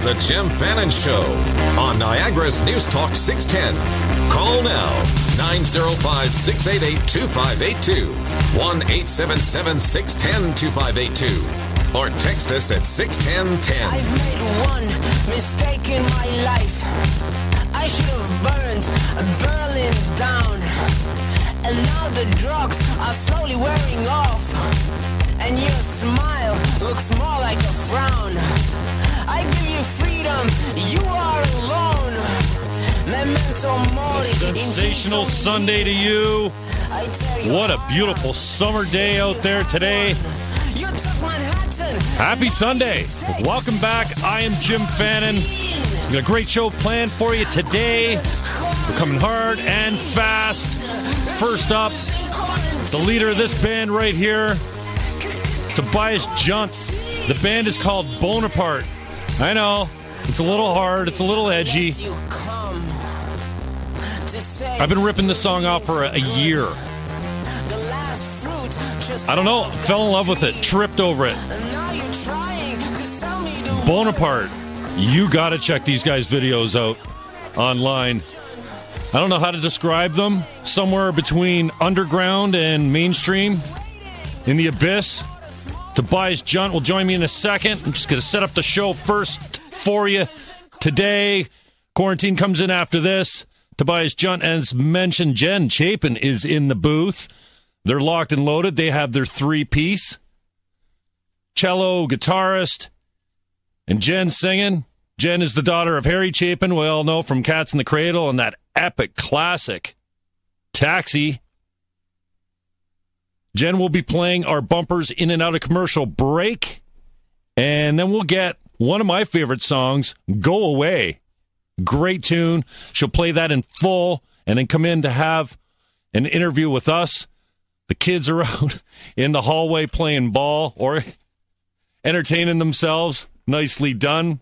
The Jim Fannon Show on Niagara's News Talk 610. Call now, 905-688-2582, 1-877-610-2582, or text us at 61010. I've made one mistake in my life. I should have burned Berlin down. And now the drugs are slowly wearing off. And your smile looks more like a frown. I give you freedom, you are alone. Memento mori. Sensational Sunday to you. What a beautiful summer day out there today. Happy Sunday. Welcome back. I am Jim Fannon. We've got a great show planned for you today. We're coming hard and fast. First up, the leader of this band right here, Tobias Jundt. The band is called Bonaparte. I know, it's a little hard, it's a little edgy. I've been ripping this song off for a year. I don't know, fell in love with it, tripped over it. Bonaparte, you gotta check these guys' videos out online. I don't know how to describe them. Somewhere between underground and mainstream, in the abyss. Tobias Jundt will join me in a second. I'm just going to set up the show first for you today. Quarantine comes in after this. Tobias Jundt, as mentioned, Jen Chapin is in the booth. They're locked and loaded. They have their three-piece. Cello, guitarist, and Jen singing. Jen is the daughter of Harry Chapin, we all know from Cats in the Cradle and that epic classic, Taxi. Jen will be playing our bumpers in and out of commercial break. And then we'll get one of my favorite songs, Go Away. Great tune. She'll play that in full and then come in to have an interview with us. The kids are out in the hallway playing ball or entertaining themselves. Nicely done.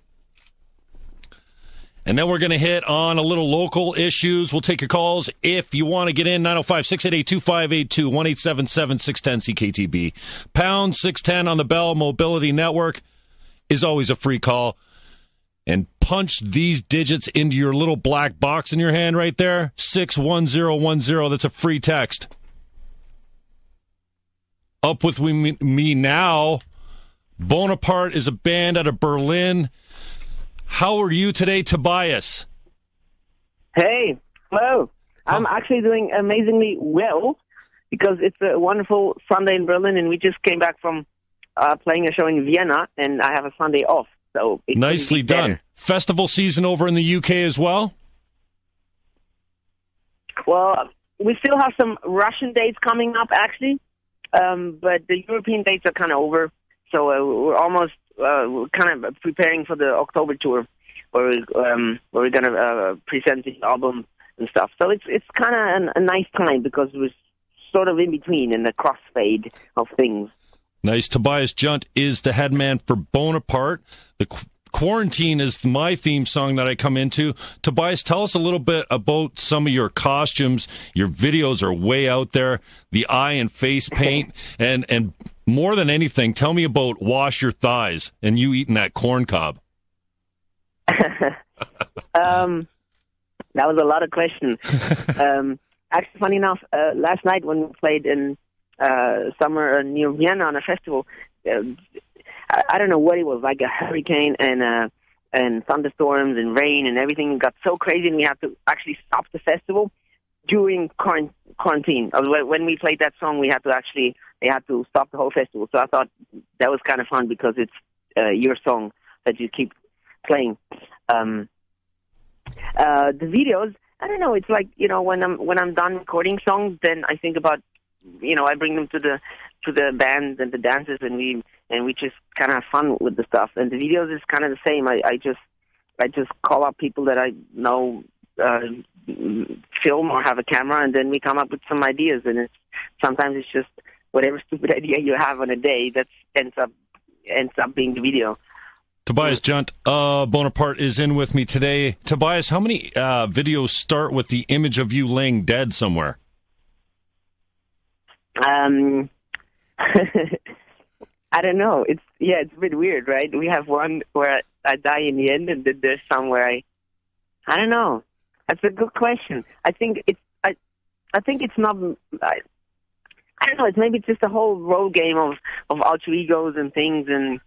And then we're going to hit on a little local issues. We'll take your calls if you want to get in. 905-688-2582, 1-877-610-CKTB. Pound 610 on the Bell Mobility Network is always a free call. And punch these digits into your little black box in your hand right there. 61010. That's a free text. Up with me now. Bonaparte is a band out of Berlin. How are you today, Tobias? Hey, hello. I'm actually doing amazingly well because it's a wonderful Sunday in Berlin, and we just came back from playing a show in Vienna, and I have a Sunday off. So it's nicely done. Festival season over in the UK as well? Well, we still have some Russian dates coming up, actually, but the European dates are kind of over. So we're almost kind of preparing for the October tour, where we're going to present the album and stuff. So it's kind of a nice time because we're sort of in between in the crossfade of things. Nice. Tobias Jundt is the head man for Bonaparte. The Quarantine is my theme song that I come into. Tobias, tell us a little bit about some of your costumes. Your videos are way out there. The eye and face paint. And more than anything, tell me about Wash Your Thighs and you eating that corn cob. That was a lot of questions. Actually, funny enough, last night when we played in summer near Vienna on a festival, I don't know what it was, like a hurricane and thunderstorms and rain and everything got so crazy, and we had to actually stop the festival during quarantine. When we played that song, they had to stop the whole festival. So I thought that was kind of fun because it's your song that you keep playing. The videos, I don't know. It's like, when I'm done recording songs, then I think about, I bring them to the band and the dancers, and we just kind of have fun with the stuff. And the videos is kind of the same. I just call up people that I know film or have a camera, and then we come up with some ideas. And sometimes it's just whatever stupid idea you have on a day that ends up being the video. Tobias Jundt, Bonaparte is in with me today. Tobias, how many videos start with the image of you laying dead somewhere? I don't know. It's a bit weird, right? We have one where I die in the end, and then there's some where I don't know. That's a good question. I think it's not. I don't know. Maybe it's just a whole role game of alter egos and things, and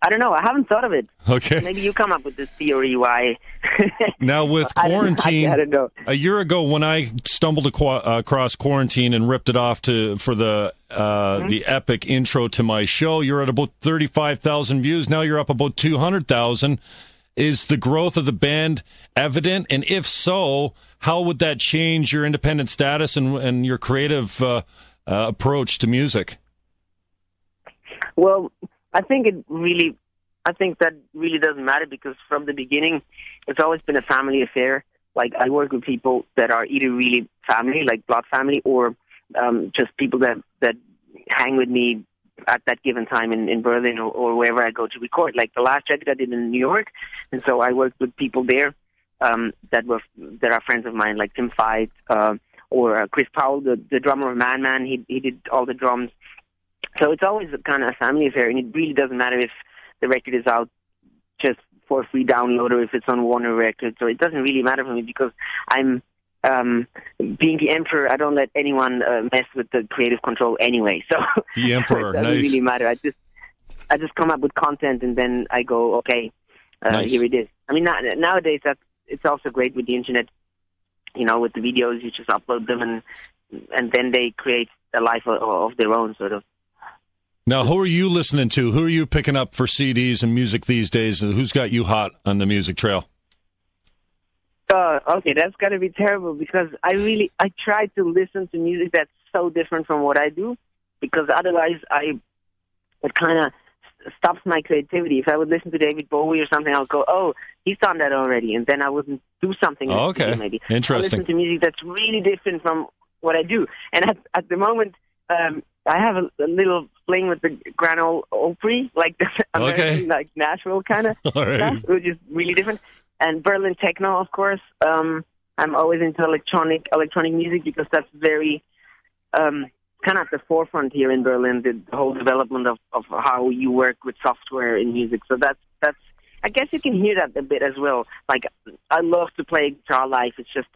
I don't know. I haven't thought of it. Okay. Maybe you come up with this theory why. Now with quarantine, I don't know. A year ago when I stumbled across quarantine and ripped it off for the epic intro to my show, you're at about 35,000 views. Now you're up about 200,000. Is the growth of the band evident? And if so, how would that change your independent status and your creative approach to music? Well, I think that really doesn't matter, because from the beginning, it's always been a family affair. Like, I work with people that are either really family, like blood family, or just people that hang with me at that given time in Berlin or wherever I go to record. Like the last record I did in New York, and so I worked with people there that are friends of mine, like Tim Fight or Chris Powell, the drummer of Man Man. He did all the drums. So it's always kind of a family affair, and it really doesn't matter if the record is out just for a free download or if it's on Warner Records. So it doesn't really matter for me, because I'm being the emperor. I don't let anyone mess with the creative control anyway. So the emperor, it doesn't really matter. I just come up with content, and then I go, okay, here it is. I mean, nowadays it's also great with the internet. You know, with the videos, you just upload them, and then they create a life of their own, sort of. Now, who are you listening to? Who are you picking up for CDs and music these days? Who's got you hot on the music trail? Okay, that's got to be terrible, because I try to listen to music that's so different from what I do, because otherwise it kind of stops my creativity. If I would listen to David Bowie or something, I'll go, oh, he's done that already, and then I wouldn't do something. Oh, okay, maybe. interesting. I listen to music that's really different from what I do, and at the moment, I have a little fling with the Grand Ole Opry, like the American, like Nashville kind of stuff, which is really different. And Berlin techno, of course. I'm always into electronic music, because that's very kind of at the forefront here in Berlin. The whole development of how you work with software in music. So that's. I guess you can hear that a bit as well. Like, I love to play guitar live. It's just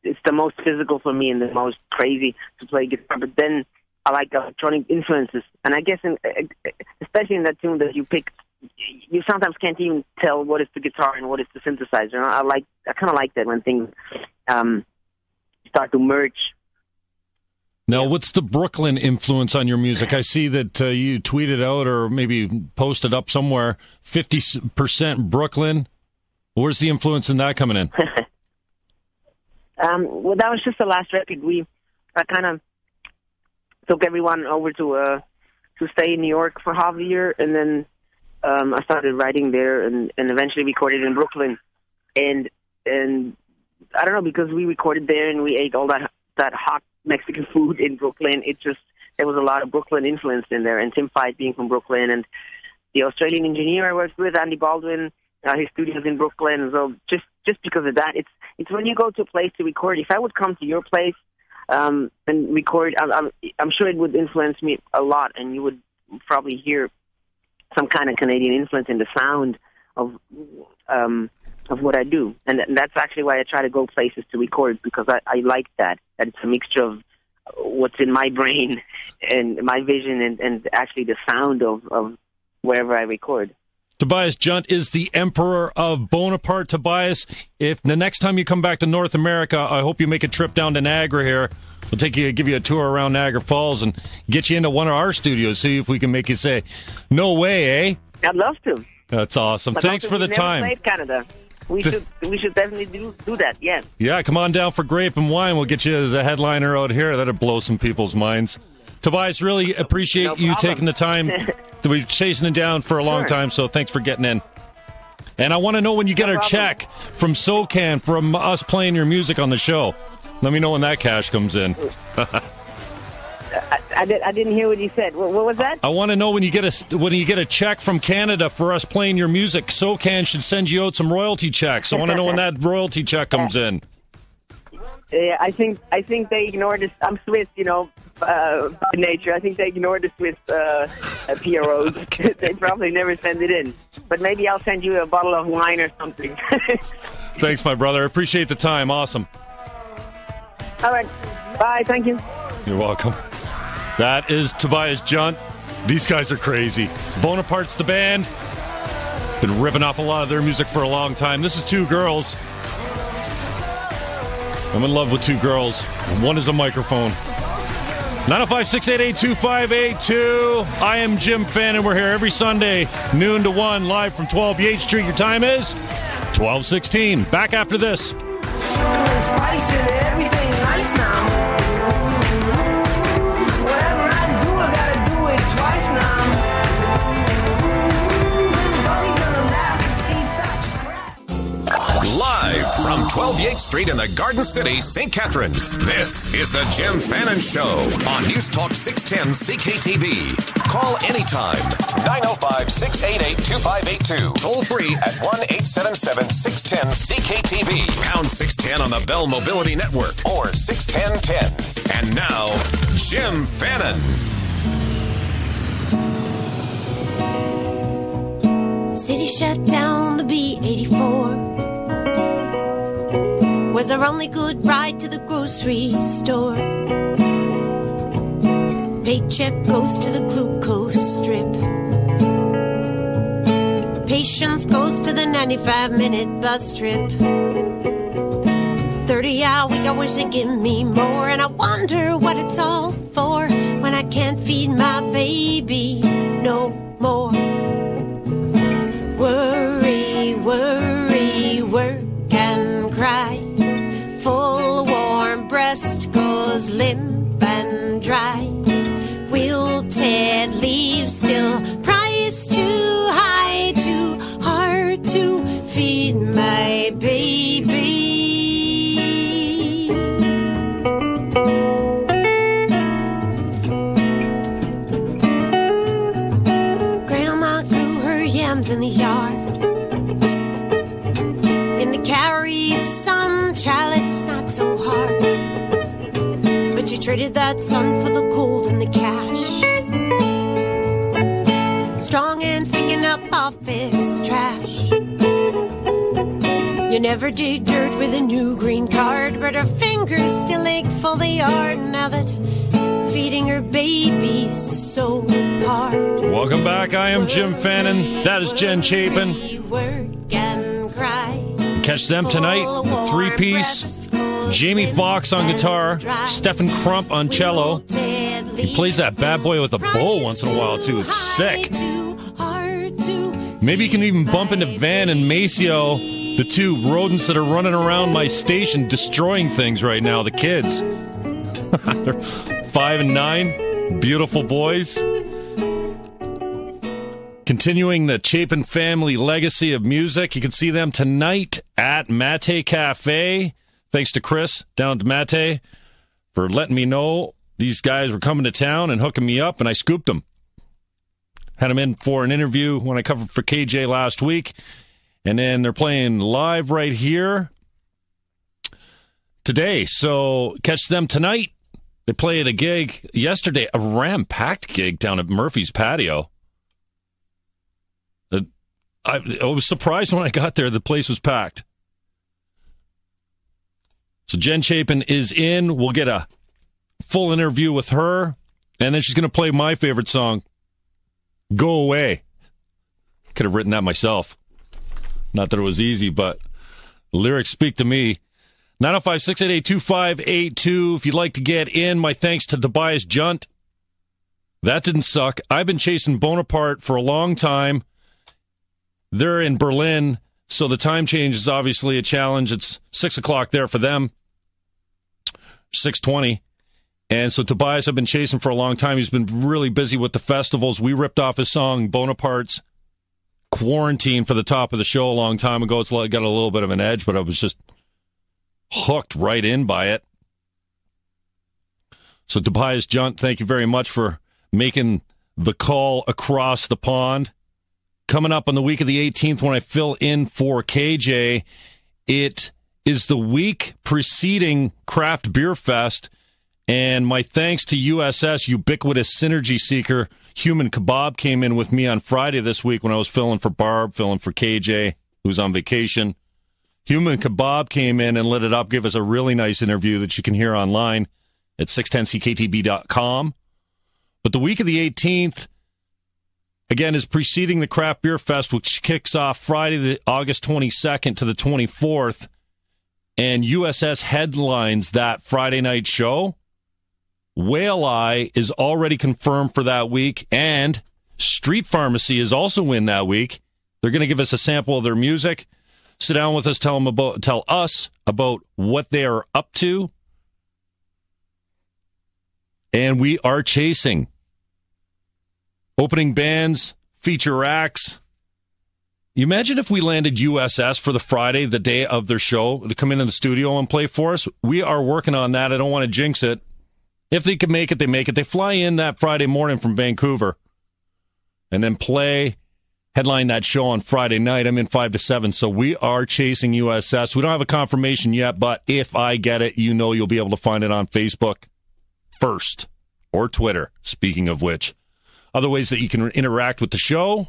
it's the most physical for me and the most crazy to play guitar. But then I like electronic influences, and I guess especially in that tune that you picked, you sometimes can't even tell what is the guitar and what is the synthesizer. And I kind of like that when things start to merge. Now, what's the Brooklyn influence on your music? I see that you tweeted out or maybe posted up somewhere 50% Brooklyn. Where's the influence in that coming in? Well, that was just the last record. I kind of took everyone over to stay in New York for half a year, and then I started writing there, and eventually recorded in Brooklyn. And I don't know, because we recorded there and we ate all that hot Mexican food in Brooklyn. There was a lot of Brooklyn influence in there, and Tim Fight being from Brooklyn, and the Australian engineer I worked with, Andy Baldwin, his studio's in Brooklyn. So just because of that, it's when you go to a place to record. If I would come to your place and record, I'm sure it would influence me a lot, and you would probably hear some kind of Canadian influence in the sound of what I do. And that's actually why I try to go places to record, because I like that it's a mixture of what's in my brain and my vision and actually the sound of wherever I record. Tobias Jundt is the Emperor of Bonaparte. Tobias, if the next time you come back to North America, I hope you make a trip down to Niagara here. We'll give you a tour around Niagara Falls and get you into one of our studios, see if we can make you say, no way, eh? I'd love to. That's awesome. But thanks for the time. Played Canada. We should definitely do that, yes. Yeah, come on down for Grape and Wine. We'll get you as a headliner out here. That'll blow some people's minds. Tobias, really appreciate you taking the time. We've been chasing it down for a long time, so thanks for getting in. And I want to know when you get our check from SoCan from us playing your music on the show. Let me know when that cash comes in. I didn't hear what you said. What was that? I want to know when you get a check from Canada for us playing your music. SoCan should send you out some royalty checks. I want to know when that royalty check comes in. I think they ignore this. I'm Swiss, by nature. I think they ignore the Swiss PROs. They probably never send it in. But maybe I'll send you a bottle of wine or something. Thanks, my brother. Appreciate the time. Awesome. All right. Bye. Thank you. You're welcome. That is Tobias Jundt. These guys are crazy. Bonaparte's the band. Been ripping off a lot of their music for a long time. This is two girls. I'm in love with two girls. One is a microphone. 905-688-2582. I am Jim Fannon. We're here every Sunday, noon to 1, live from 12 Yates Street. Your time is 12:16. Back after this. Live from 12 Yates Street in the Garden City, St. Catharines, this is the Jim Fannon Show on News Talk 610 CKTV. Call anytime. 905-688-2582. Toll free at 1-877-610-CKTV. Pound 610 on the Bell Mobility Network or 61010. And now, Jim Fannon. City shut down the B-84. Was our only good ride to the grocery store. Paycheck goes to the glucose strip. Patience goes to the 95-minute bus trip. 30-hour week, I wish they'd give me more. And I wonder what it's all for when I can't feed my baby no more. Worry, worry, work and cry. Full warm breast goes limp and dry. Wilted leaves still, price too high, too hard to feed my baby. Grandma grew her yams in the yard. In the carry of some child, it's not so hard. But you traded that sun for the cold and the cash. Strong hands picking up office trash. You never dig dirt with a new green card, but her fingers still ache for the yard now that feeding her baby's so hard. Welcome back. I am Jim Fannon. That is Jen Chapin. Work and cry. Catch them tonight, the three-piece. Jamie Foxx on guitar, Stephen Crump on cello. He plays that bad boy with a bow once in a while, too. It's sick. Maybe you can even bump into Van and Maceo, the two rodents that are running around my station destroying things right now, the kids. They're 5 and 9, beautiful boys. Continuing the Chapin family legacy of music, you can see them tonight at Mate Cafe. Thanks to Chris down at Mate for letting me know these guys were coming to town and hooking me up, and I scooped them. Had them in for an interview when I covered for KJ last week, and then they're playing live right here today. So catch them tonight. They played a gig yesterday, a ram-packed gig down at Murphy's Patio. I was surprised when I got there, the place was packed. So Jen Chapin is in. We'll get a full interview with her, and then she's going to play my favorite song, Go Away. Could have written that myself. Not that it was easy, but the lyrics speak to me. 905-688-2582. If you'd like to get in, my thanks to Tobias Jundt. That didn't suck. I've been chasing Bonaparte for a long time. They're in Berlin, so the time change is obviously a challenge. It's 6 o'clock there for them, 6:20. And so Tobias I've been chasing for a long time. He's been really busy with the festivals. We ripped off his song, Bonaparte's Quarantine, for the top of the show a long time ago. It's got a little bit of an edge, but I was just hooked right in by it. So Tobias Jundt, thank you very much for making the call across the pond. Coming up on the week of the 18th when I fill in for KJ, it is the week preceding Craft Beer Fest, and my thanks to USS, Ubiquitous Synergy Seeker. Human Kebab came in with me on Friday this week when I was filling for Barb, filling for KJ, who's on vacation. Human Kebab came in and lit it up, gave us a really nice interview that you can hear online at 610cktb.com. But the week of the 18th, again, is preceding the Craft Beer Fest, which kicks off Friday, the August 22nd to the 24th. And USS headlines that Friday night show. Whale Eye is already confirmed for that week, and Street Pharmacy is also in that week. They're going to give us a sample of their music, sit down with us, tell us about what they are up to, and we are chasing opening bands, feature acts. You imagine if we landed USS for the Friday, the day of their show, to come into the studio and play for us. We are working on that. I don't want to jinx it. If they can make it, they make it. They fly in that Friday morning from Vancouver and then headline that show on Friday night. I'm in 5 to 7, so we are chasing USS. We don't have a confirmation yet, but if I get it, you know you'll be able to find it on Facebook first or Twitter, speaking of which. Other ways that you can interact with the show.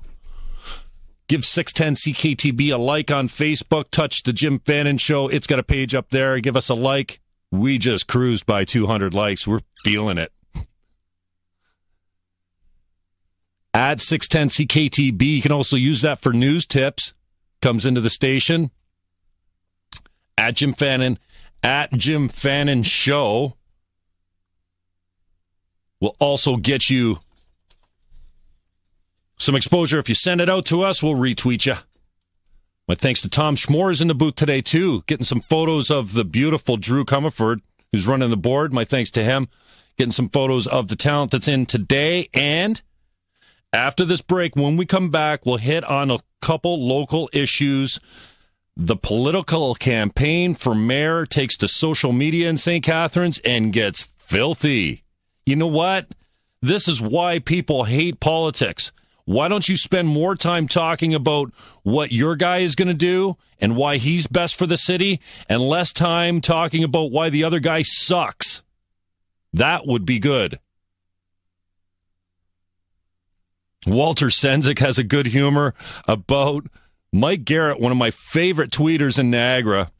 Give 610 CKTB a like on Facebook. Touch the Jim Fannon Show. It's got a page up there. Give us a like. We just cruised by 200 likes. We're feeling it. At 610 CKTB. You can also use that for news tips. Comes into the station. At Jim Fannon. At Jim Fannon Show. Will also get you some exposure. If you send it out to us, we'll retweet you. My thanks to Tom Schmores in the booth today, too. Getting some photos of the beautiful Drew Comerford, who's running the board. My thanks to him. Getting some photos of the talent that's in today. And after this break, when we come back, we'll hit on a couple local issues. The political campaign for mayor takes to social media in St. Catharines and gets filthy. You know what? This is why people hate politics. Why don't you spend more time talking about what your guy is going to do and why he's best for the city and less time talking about why the other guy sucks? That would be good. Walter Senzik has a good humor about Mike Garrett, one of my favorite tweeters in Niagara.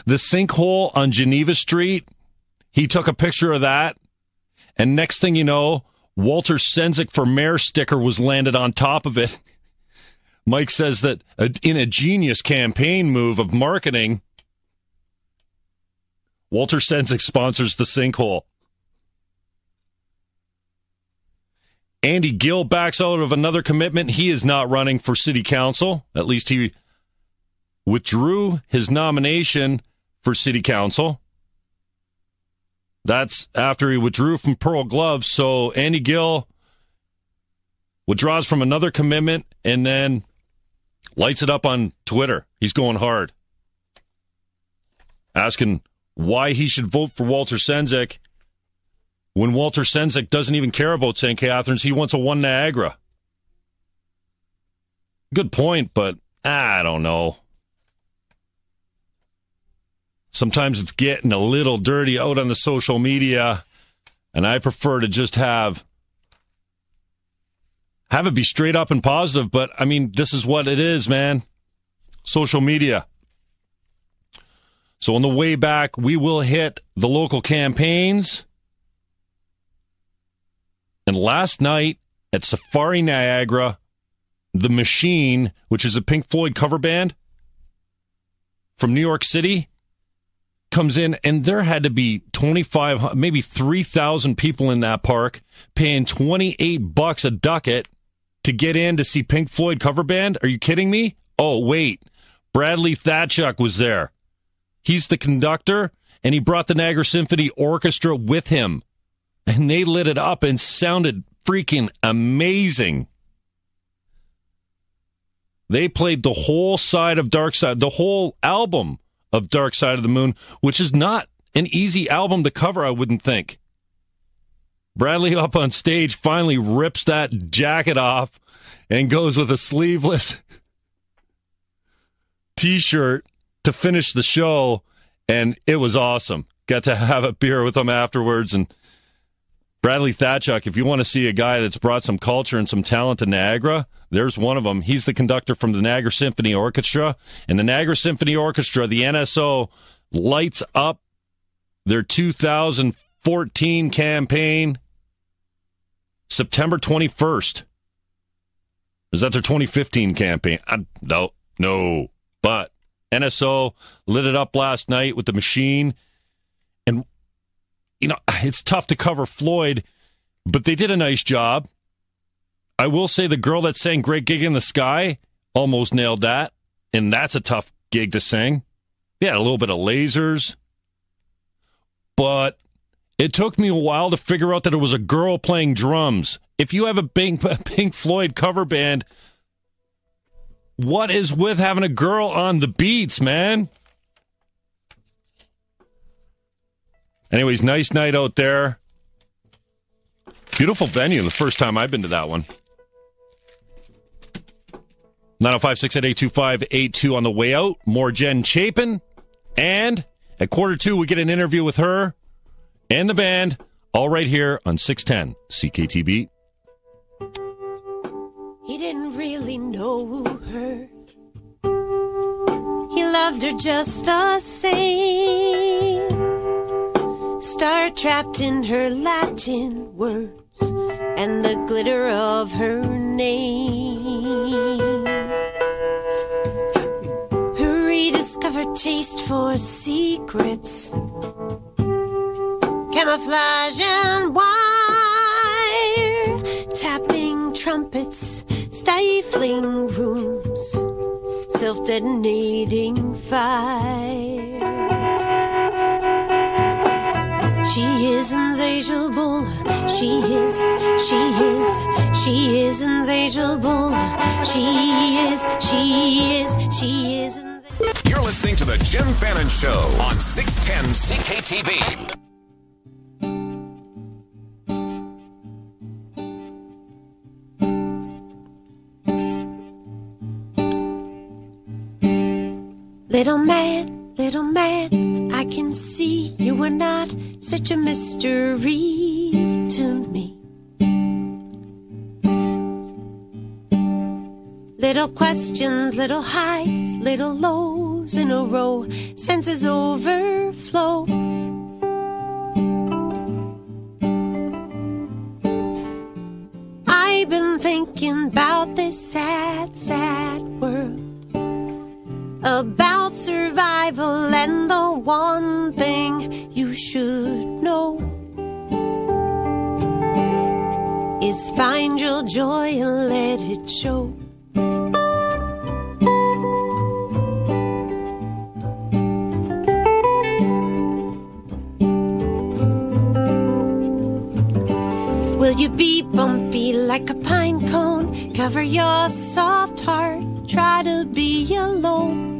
The sinkhole on Geneva Street, he took a picture of that, and next thing you know, Walter Senzik for mayor sticker was landed on top of it. Mike says that in a genius campaign move of marketing, Walter Senzik sponsors the sinkhole. Andy Gill backs out of another commitment. He is not running for city council. At least he withdrew his nomination for city council. That's after he withdrew from Pearl Gloves. So Andy Gill withdraws from another commitment and then lights it up on Twitter. He's going hard. Asking why he should vote for Walter Senzik when Walter Senzik doesn't even care about St. Catharines. He wants a one Niagara. Good point, but I don't know. Sometimes it's getting a little dirty out on the social media, and I prefer to just have it be straight up and positive, but, I mean, this is what it is, man. Social media. So on the way back, we will hit the local campaigns. And last night at Safari Niagara, The Machine, which is a Pink Floyd cover band from New York City, comes in, and there had to be 2,500, maybe 3,000 people in that park paying $28 a ducat to get in to see Pink Floyd cover band. Are you kidding me? Oh, wait. Bradley Thatchuk was there. He's the conductor, and he brought the Niagara Symphony Orchestra with him. And they lit it up and sounded freaking amazing. They played the whole side of Dark Side, the whole album of Dark Side of the Moon, which is not an easy album to cover, I wouldn't think. Bradley up on stage finally rips that jacket off and goes with a sleeveless T-shirt to finish the show, and it was awesome. Got to have a beer with him afterwards. And Bradley Thatchuk, if you want to see a guy that's brought some culture and some talent to Niagara, there's one of them. He's the conductor from the Niagara Symphony Orchestra. And the Niagara Symphony Orchestra, the NSO, lights up their 2014 campaign September 21st. Is that their 2015 campaign? No. But NSO lit it up last night with the machine. And, it's tough to cover Floyd, but they did a nice job. I will say the girl that sang Great Gig in the Sky almost nailed that. And that's a tough gig to sing. Yeah, a little bit of lasers. But it took me a while to figure out that it was a girl playing drums. If you have a Pink Floyd cover band, what is with having a girl on the beats, man? Anyways, nice night out there. Beautiful venue. The first time I've been to that one. 905-688-2582 on the way out. More Jen Chapin. And at 1:45, we get an interview with her and the band, all right here on 610 CKTB. He didn't really know her. He loved her just the same. Star trapped in her Latin words and the glitter of her name. Her rediscovered taste for secrets, camouflage and wire, tapping trumpets, stifling rooms, self-detonating fire. She is insatiable. She is insatiable. She is insatiable. You're listening to the Jim Fannon Show on 610 CKTB. Little man, I can see you are not such a mystery to me. Little questions, little highs, little lows in a row, senses overflow. I've been thinking about this sad, sad world, about survival, and the one thing you should know is find your joy and let it show. Will you be bumpy like a pine cone? Cover your soft heart, try to be alone.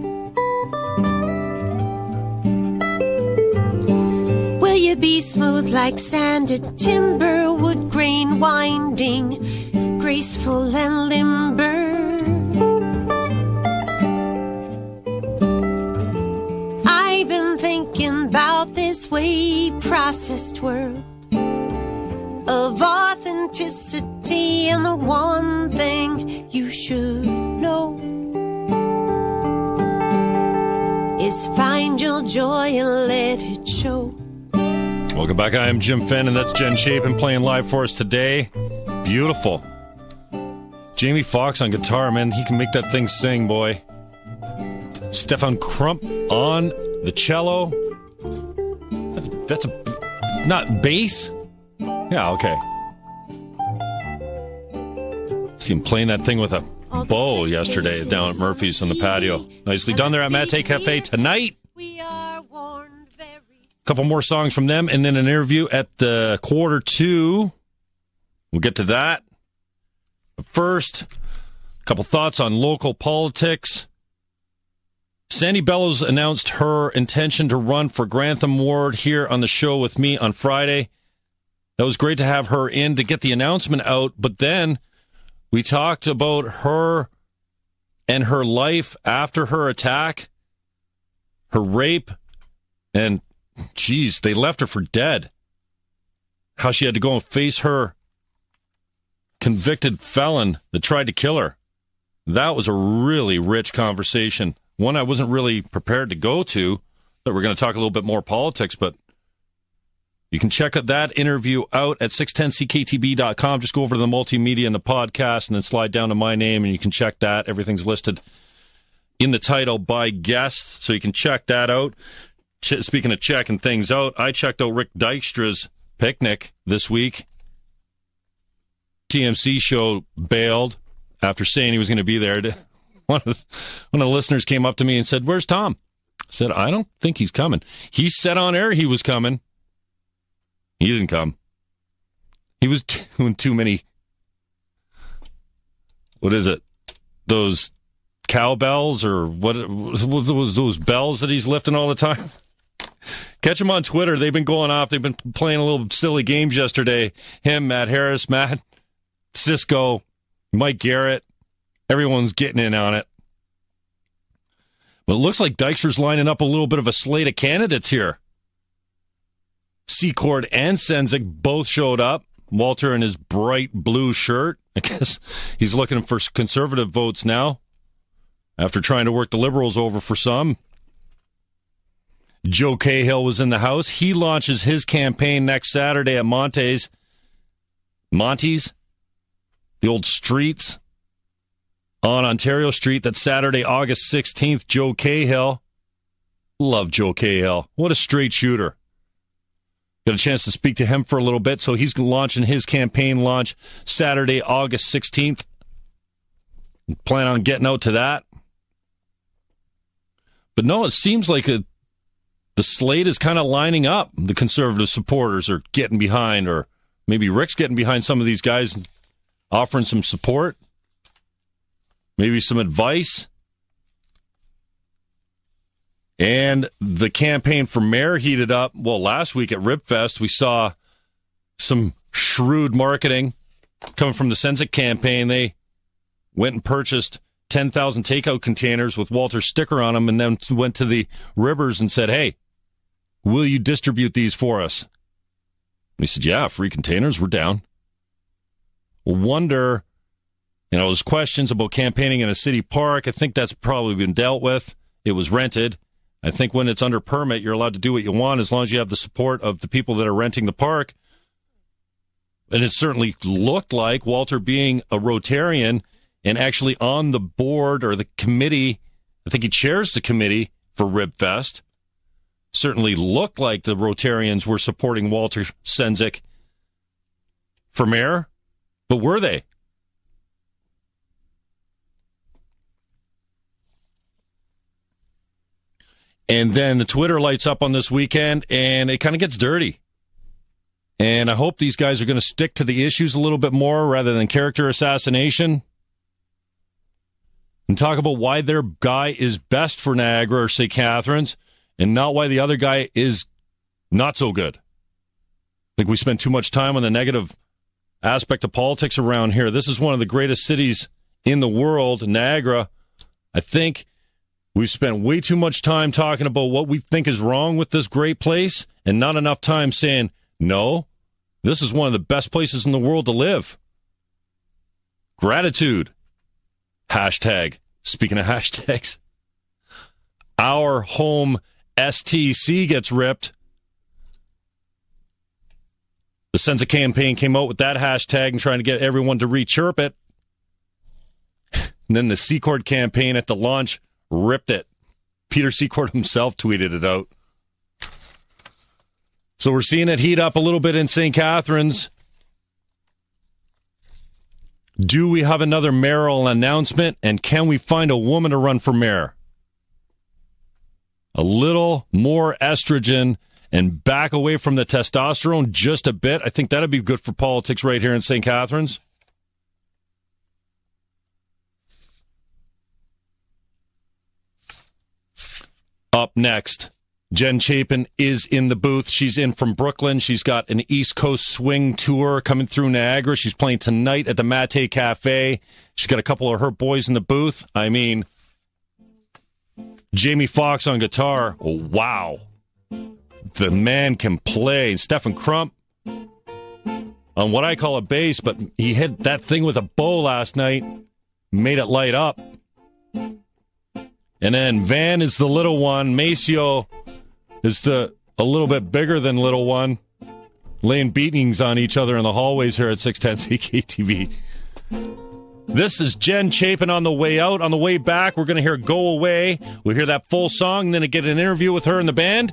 Will you be smooth like sanded timber, wood grain winding, graceful and limber? I've been thinking about this way processed world of authenticity, and the one thing you should know is find your joy and let it show. Welcome back. I am Jim Fannon. That's Jen Chapin playing live for us today. Beautiful. Jamie Foxx on guitar, man. He can make that thing sing, boy. Stefan Crump on the cello. That's a... not bass? Yeah, okay. See him playing that thing with a bow yesterday down at Murphy's on the patio. Nicely done there at Mate Cafe tonight. Couple more songs from them, and then an interview at the 1:45. We'll get to that. But first, a couple thoughts on local politics. Sandy Bellows announced her intention to run for Grantham Ward here on the show with me on Friday. That was great to have her in to get the announcement out, but then we talked about her and her life after her attack, her rape, and, geez, they left her for dead. How she had to go and face her convicted felon that tried to kill her. That was a really rich conversation. One I wasn't really prepared to go to, that we're going to talk a little bit more politics, but you can check that interview out at 610ckTB.com. Just go over to the multimedia and the podcast and then slide down to my name and you can check that. Everything's listed in the title by guest, so you can check that out. Speaking of checking things out, I checked out Rick Dykstra's picnic this week. TMC show bailed after saying he was going to be there. One of the listeners came up to me and said, "Where's Tom?" I said, "I don't think he's coming." He said on air he was coming. He didn't come. He was doing too many, what is it, those cowbells or what was those bells that he's lifting all the time? Catch him on Twitter. They've been going off. They've been playing a little silly games yesterday. Him, Matt Harris, Matt, Cisco, Mike Garrett. Everyone's getting in on it. But it looks like Dykstra's lining up a little bit of a slate of candidates here. Secord and Sendzik both showed up. Walter in his bright blue shirt. I guess he's looking for conservative votes now after trying to work the Liberals over for some. Joe Cahill was in the house. He launches his campaign next Saturday at Monty's, the old streets on Ontario Street. That's Saturday, August 16th. Joe Cahill. Love Joe Cahill. What a straight shooter. Got a chance to speak to him for a little bit, so he's launching his campaign launch Saturday, August 16th. Plan on getting out to that. But no, it seems like the slate is kind of lining up. The conservative supporters are getting behind, or maybe Rick's getting behind some of these guys, offering some support, maybe some advice. And the campaign for mayor heated up. Well, last week at Ribfest, we saw some shrewd marketing coming from the Sendzik campaign. They went and purchased 10,000 takeout containers with Walter's sticker on them and then went to the Ribbers and said, "Hey, will you distribute these for us?" And he said, "Yeah, free containers, we're down." Wonder, there's questions about campaigning in a city park. I think that's probably been dealt with. It was rented. I think when it's under permit, you're allowed to do what you want as long as you have the support of the people that are renting the park. And it certainly looked like Walter, being a Rotarian and actually on the board or the committee, I think he chairs the committee for Ribfest, certainly looked like the Rotarians were supporting Walter Sendzik for mayor. But were they? And then the Twitter lights up on this weekend, and it kind of gets dirty. And I hope these guys are going to stick to the issues a little bit more rather than character assassination. And talk about why their guy is best for Niagara or St. Catharines, and not why the other guy is not so good. I think we spend too much time on the negative aspect of politics around here. This is one of the greatest cities in the world, Niagara. I think we've spent way too much time talking about what we think is wrong with this great place and not enough time saying, no, this is one of the best places in the world to live. Gratitude. Hashtag. Speaking of hashtags, our home STC gets ripped. The Sendzik campaign came out with that hashtag and trying to get everyone to re-chirp it. And then the Secord campaign at the launch ripped it. Peter Secord himself tweeted it out. So we're seeing it heat up a little bit in St. Catharines. Do we have another mayoral announcement? And can we find a woman to run for mayor? A little more estrogen and back away from the testosterone just a bit. I think that'd be good for politics right here in St. Catharines. Up next, Jen Chapin is in the booth. She's in from Brooklyn. She's got an East Coast swing tour coming through Niagara. She's playing tonight at the Mate Cafe. She's got a couple of her boys in the booth. I mean, Jamie Foxx on guitar. Oh, wow. The man can play. Stephen Crump on what I call a bass, but he hit that thing with a bow last night, made it light up. And then Van is the little one. Maceo is a little bit bigger than little one, laying beatings on each other in the hallways here at 610 CKTV. This is Jen Chapin on the way out. On the way back, we're going to hear Go Away. We'll hear that full song, and then get an interview with her and the band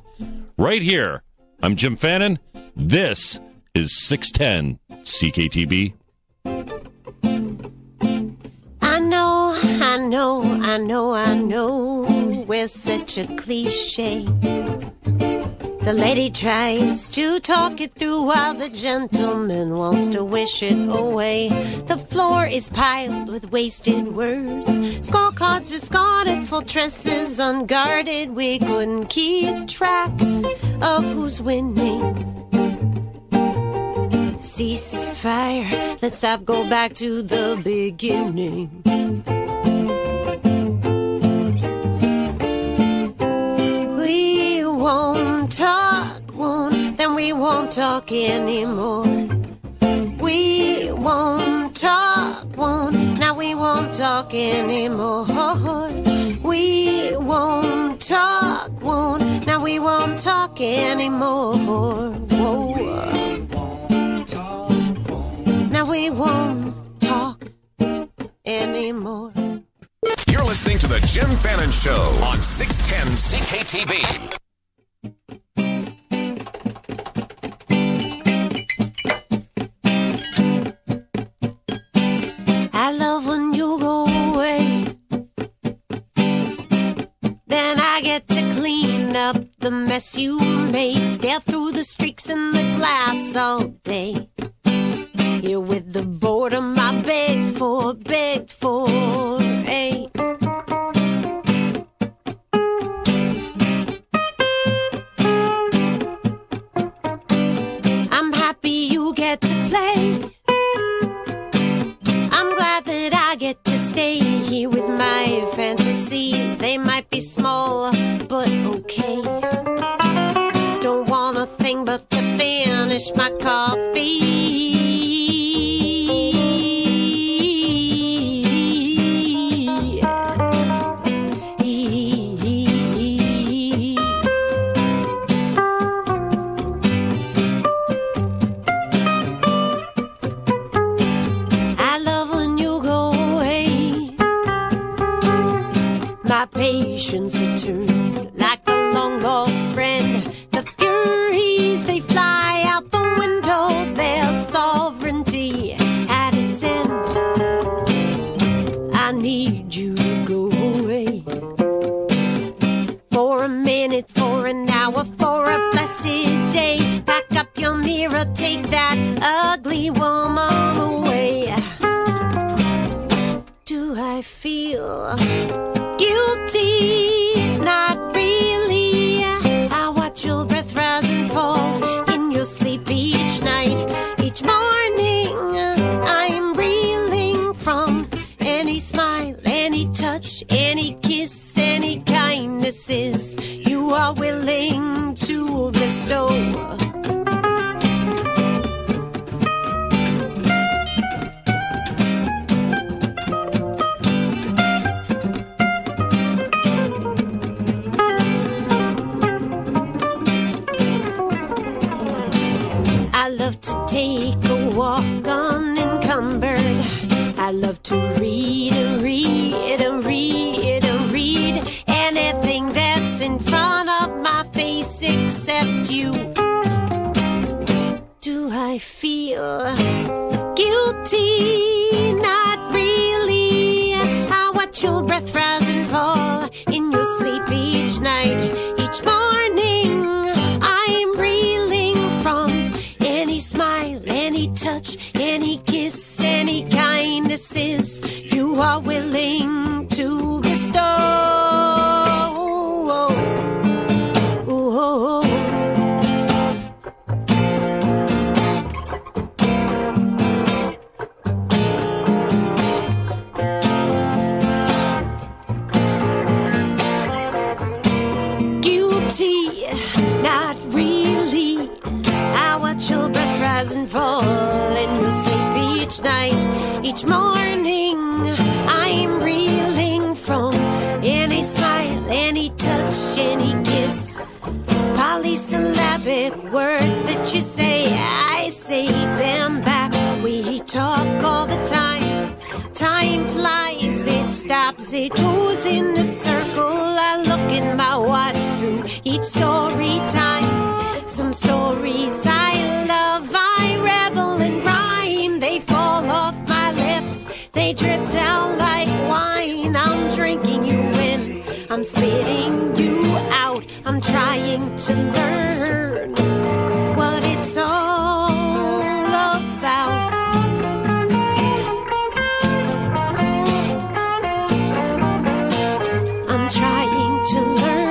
right here. I'm Jim Fannon. This is 610 CKTV. I know, we're such a cliche. The lady tries to talk it through while the gentleman wants to wish it away. The floor is piled with wasted words. Scorecards discarded, full tresses unguarded. We couldn't keep track of who's winning. Ceasefire, let's stop, go back to the beginning. We won't talk, then we won't talk anymore. We won't talk, now we won't talk anymore. We won't talk, now we won't talk anymore. Whoa. Now we won't talk anymore. You're listening to the Jim Fannon Show on 610 CKTV. I love when you go away. Then I get to clean up the mess you made. Stare through the streaks in the glass all day. Here with the boredom I begged for, hey. I'm happy you get to play. I'm glad that I get to stay here with my fantasies. They might be small, but okay. Don't want a thing but to finish my coffee. Patience returns like a long lost friend. The Furies, they fly out the window, their sovereignty at its end. I need you to go away for a minute, for an hour, for a blessed day. Pack up your mirror, take that ugly woman away. Do I feel guilty? Not really. I watch your breath rise and fall in your sleep each night. Each morning I'm reeling from any smile, any touch, any kiss, any kindnesses you are willing to bestow. Take a walk unencumbered. I love to read and read and read and read anything that's in front of my face except you. Do I feel guilty? Not really. I watch your breath rise and fall in your sleep each night. Each morning I'm reeling from any smile, any touch, any kiss, any kindnesses you are willing to bestow. Ooh. each night, each morning. I'm reeling from any smile, any touch, any kiss. Polysyllabic words that you say, I say them back. We talk all the time. Time flies, it stops, it goes in a circle. I look at my watch through each story time. Some stories I love, I revel in rhyme. They fall off my lips, they drip down like wine. I'm drinking you in, I'm spitting you out. I'm trying to learn what it's all about. I'm trying to learn.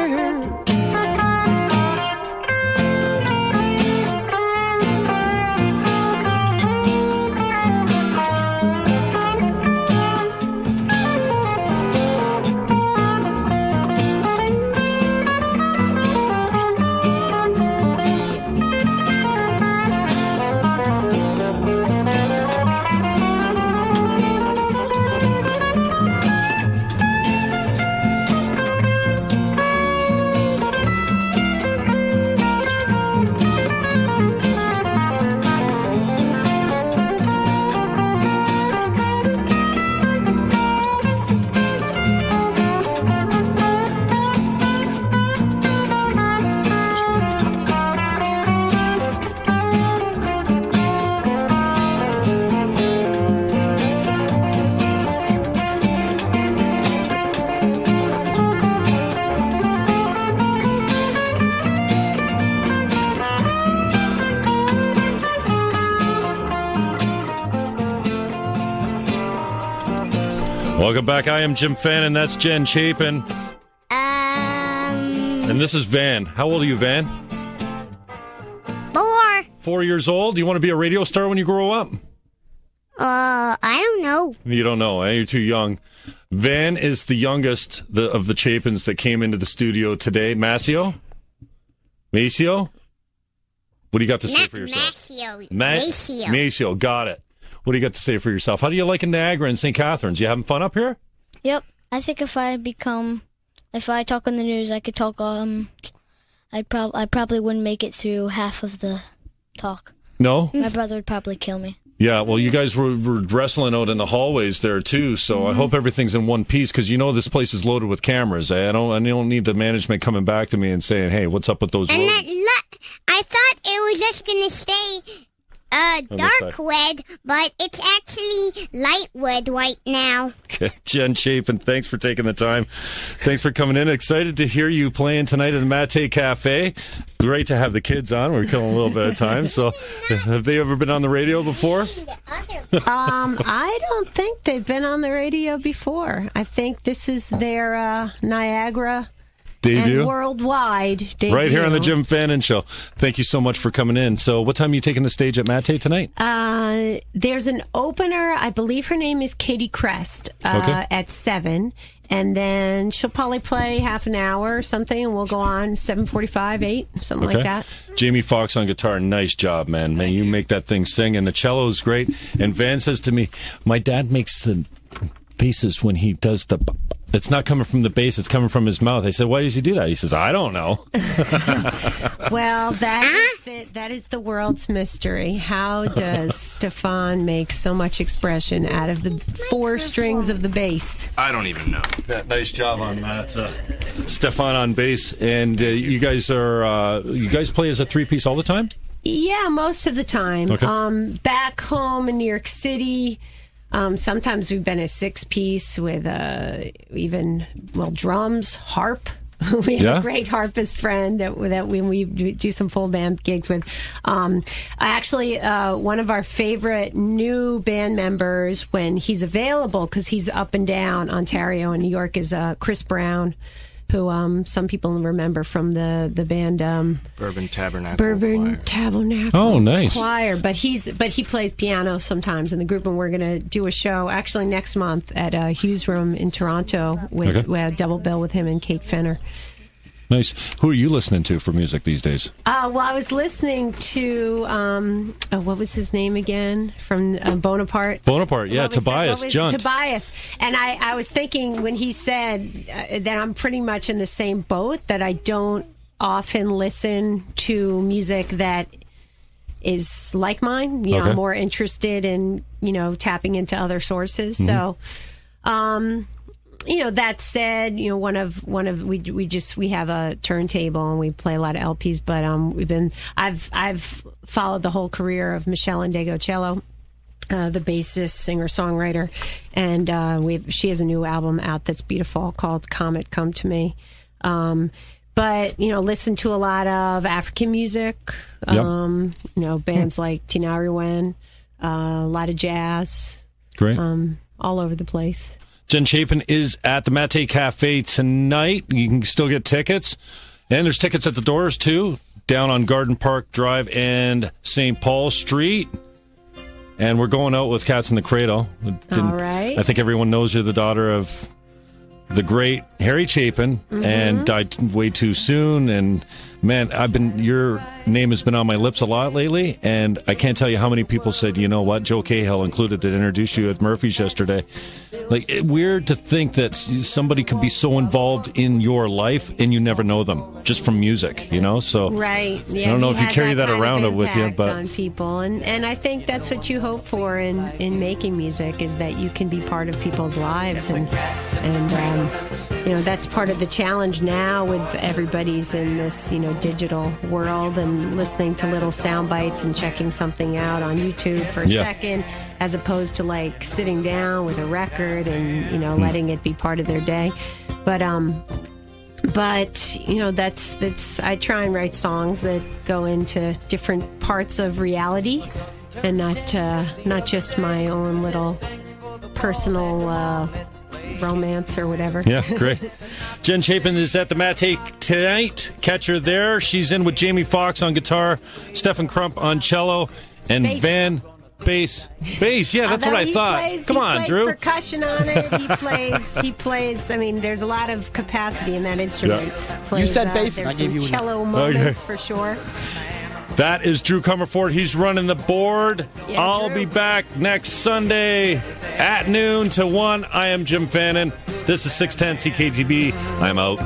Welcome back. I am Jim Fannon. That's Jen Chapin. And this is Van. How old are you, Van? 4. 4 years old? Do you want to be a radio star when you grow up? I don't know. You don't know, eh? You're too young. Van is the youngest of the Chapins that came into the studio today. Maceo? What do you got to say for yourself? Maceo. Got it. What do you got to say for yourself? How do you like in Niagara and St. Catharines? You having fun up here? Yep. I think if I talk on the news, I could talk. I probably wouldn't make it through half of the talk. No? My brother would probably kill me. Yeah, well, you guys were wrestling out in the hallways there, too, so I hope everything's in one piece, because you know this place is loaded with cameras. I don't need the management coming back to me and saying, hey, what's up with those and roads? I thought it was just going to stay dark wood, but it's actually light wood right now. Okay. Jen Chapin, thanks for taking the time. Thanks for coming in. Excited to hear you playing tonight at the Mate Cafe. Great to have the kids on. We're killing a little bit of time. So, have they ever been on the radio before? I don't think they've been on the radio before. I think this is their Niagara debut? And worldwide debut. Right here on the Jim Fannon Show. Thank you so much for coming in. So what time are you taking the stage at Mate tonight? There's an opener. I believe her name is Katie Crest at 7. And then she'll probably play half an hour or something, and we'll go on 7:45, 8, something like that. Jamie Foxx on guitar. Nice job, man. Man, you make that thing sing, and the cello is great. And Van says to me, my dad makes the faces when he does the... It's not coming from the bass, it's coming from his mouth. I said, why does he do that? He says, I don't know. Well, that is the world's mystery. How does Stefan make so much expression out of the 4 strings of the bass? I don't even know. Yeah, nice job on that, Stefan on bass. And you guys play as a 3-piece all the time? Yeah, most of the time. Okay. Back home in New York City... sometimes we've been a 6-piece with drums, harp. We have a great harpist friend that we do some full band gigs with. Actually, one of our favorite new band members when he's available, because he's up and down Ontario and New York, is Chris Brown, who some people remember from the band Bourbon Tabernacle. Oh, nice choir. But he plays piano sometimes in the group, and we're going to do a show actually next month at Hughes Room in Toronto with a double bill with him and Kate Fenner. Nice. Who are you listening to for music these days? Well, I was listening to, what was his name again? From Bonaparte. Bonaparte, yeah, Tobias Jundt. Tobias. And I was thinking when he said that I'm pretty much in the same boat, that I don't often listen to music that is like mine. You know, I'm more interested in, tapping into other sources. Mm-hmm. So, that said, we have a turntable and we play a lot of LPs, but I've followed the whole career of Michelle Indegocello, the bassist, singer, songwriter, and she has a new album out that's beautiful called Comet Come to Me. But listen to a lot of African music, bands like Tinari Wen, a lot of jazz, great, all over the place. Jen Chapin is at the Mate Cafe tonight. You can still get tickets. And there's tickets at the doors, too, down on Garden Park Drive and St. Paul Street. And we're going out with Cats in the Cradle. All right. I think everyone knows you're the daughter of the great Harry Chapin, and died way too soon. And, man, your name has been on my lips a lot lately, and I can't tell you how many people said, you know what, Joe Cahill included that introduced you at Murphy's yesterday. Weird to think that somebody could be so involved in your life and you never know them just from music, So right. Yeah, I don't know if you carry that around with you, but on people, and I think that's what you hope for in making music, is that you can be part of people's lives, and that's part of the challenge now with everybody's in this digital world and listening to little sound bites and checking something out on YouTube for a second, as opposed to sitting down with a record and letting it be part of their day. But that's I try and write songs that go into different parts of reality, and not just my own little personal romance or whatever. Yeah, great. Jen Chapin is at the Mate tonight. Catch her there. She's in with Jamie Foxx on guitar, Stephen Crump on cello, and Van bass. Yeah, that's what I thought. Come on, Drew. He plays percussion on it. He plays. I mean, there's a lot of capacity in that instrument. Yeah. You said bass, and I gave you cello moments for sure. That is Drew Comerford. He's running the board. Yeah, I'll be back next Sunday at noon to 1. I am Jim Fannon. This is 610 CKTB. I'm out.